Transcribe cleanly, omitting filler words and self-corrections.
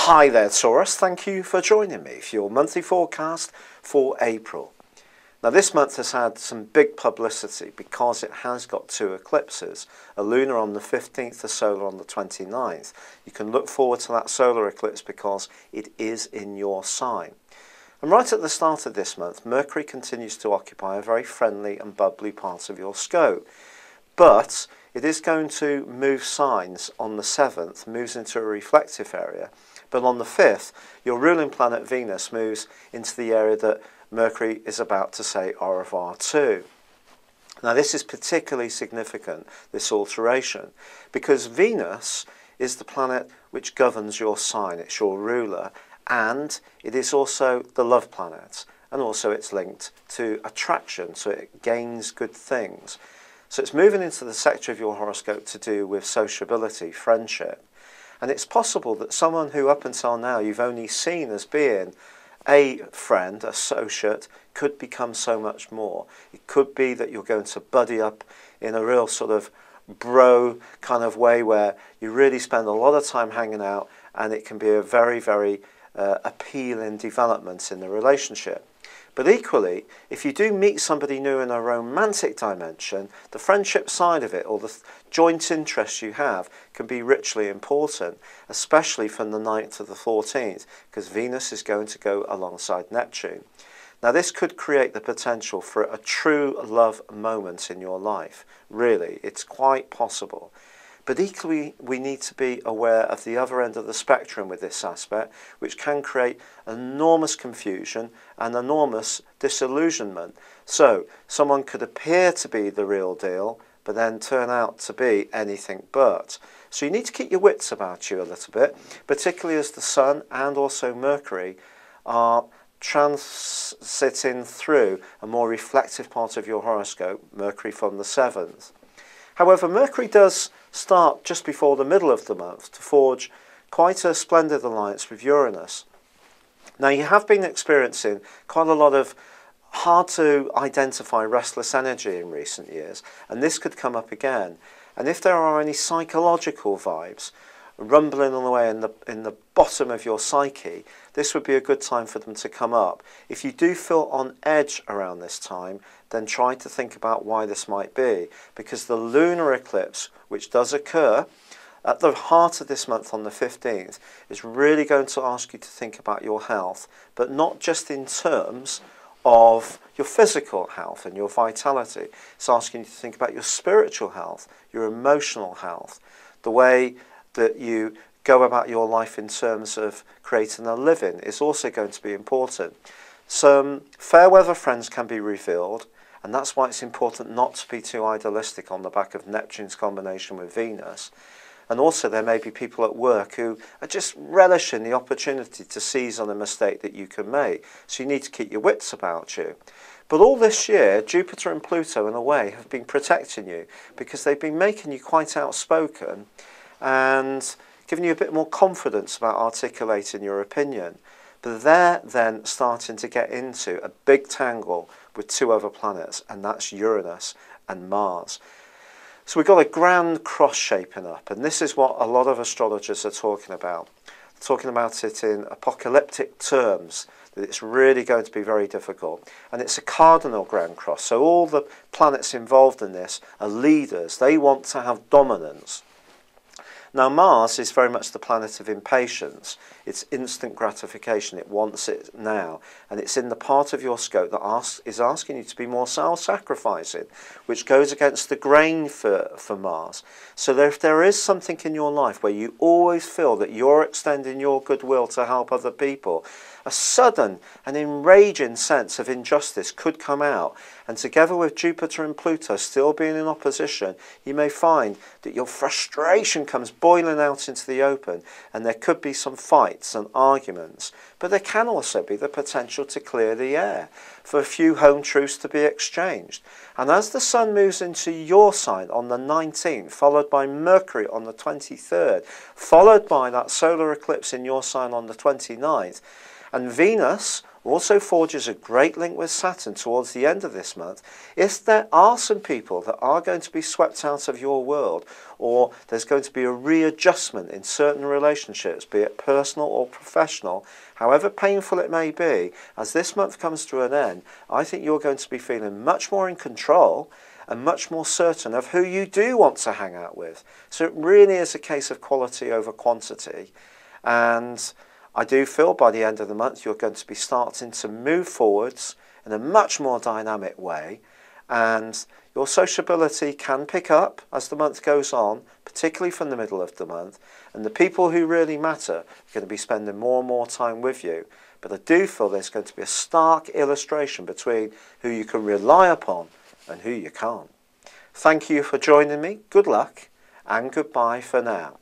Hi there, Taurus. Thank you for joining me for your monthly forecast for April. Now, this month has had some big publicity because it has got two eclipses, a lunar on the 15th, a solar on the 29th. You can look forward to that solar eclipse because it is in your sign. And right at the start of this month, Mercury continues to occupy a very friendly and bubbly part of your scope. But it is going to move signs on the 7th, moves into a reflective area. But on the 5th, your ruling planet Venus moves into the area that Mercury is about to say au revoir to. Now, this is particularly significant, this alteration, because Venus is the planet which governs your sign. It's your ruler, and it is also the love planet, and also it's linked to attraction, so it gains good things. So it's moving into the sector of your horoscope to do with sociability, friendship. And it's possible that someone who up until now you've only seen as being a friend, associate, could become so much more. It could be that you're going to buddy up in a real sort of bro kind of way where you really spend a lot of time hanging out, and it can be a very, very appealing development in the relationship. But equally, if you do meet somebody new in a romantic dimension, the friendship side of it, or the joint interests you have, can be richly important, especially from the 9th to the 14th, because Venus is going to go alongside Neptune. Now, this could create the potential for a true love moment in your life. Really, it's quite possible. But equally, we need to be aware of the other end of the spectrum with this aspect, which can create enormous confusion and enormous disillusionment. So, someone could appear to be the real deal, but then turn out to be anything but. So you need to keep your wits about you a little bit, particularly as the Sun and also Mercury are transiting through a more reflective part of your horoscope, Mercury from the 7th. However, Mercury does start just before the middle of the month to forge quite a splendid alliance with Uranus. Now, you have been experiencing quite a lot of hard to identify restless energy in recent years, and this could come up again. And if there are any psychological vibes rumbling on the way in the bottom of your psyche, this would be a good time for them to come up. If you do feel on edge around this time, then try to think about why this might be, because the lunar eclipse, which does occur at the heart of this month on the 15th, is really going to ask you to think about your health, but not just in terms of your physical health and your vitality. It's asking you to think about your spiritual health, your emotional health, the way that you go about your life in terms of creating a living is also going to be important. Some fair weather friends can be revealed, and that's why it's important not to be too idealistic on the back of Neptune's combination with Venus. And also there may be people at work who are just relishing the opportunity to seize on a mistake that you can make. So you need to keep your wits about you. But all this year, Jupiter and Pluto in a way have been protecting you, because they've been making you quite outspoken and giving you a bit more confidence about articulating your opinion. But they're then starting to get into a big tangle with two other planets, and that's Uranus and Mars. So we've got a grand cross shaping up, and this is what a lot of astrologers are talking about. They're talking about it in apocalyptic terms, that it's really going to be very difficult. And it's a cardinal grand cross, so all the planets involved in this are leaders. They want to have dominance. Now, Mars is very much the planet of impatience. It's instant gratification. It wants it now. And it's in the part of your scope that is asking you to be more self-sacrificing, which goes against the grain for Mars. So that if there is something in your life where you always feel that you're extending your goodwill to help other people, a sudden and enraging sense of injustice could come out. And together with Jupiter and Pluto still being in opposition, you may find that your frustration comes boiling out into the open, and there could be some fights and arguments. But there can also be the potential to clear the air, for a few home truths to be exchanged. And as the Sun moves into your sign on the 19th, followed by Mercury on the 23rd, followed by that solar eclipse in your sign on the 29th, and Venus also forges a great link with Saturn towards the end of this month. If there are some people that are going to be swept out of your world, or there's going to be a readjustment in certain relationships, be it personal or professional, however painful it may be, as this month comes to an end, I think you're going to be feeling much more in control and much more certain of who you do want to hang out with. So it really is a case of quality over quantity. And I do feel by the end of the month you're going to be starting to move forwards in a much more dynamic way, and your sociability can pick up as the month goes on, particularly from the middle of the month, and the people who really matter are going to be spending more and more time with you. But I do feel there's going to be a stark illustration between who you can rely upon and who you can't. Thank you for joining me. Good luck and goodbye for now.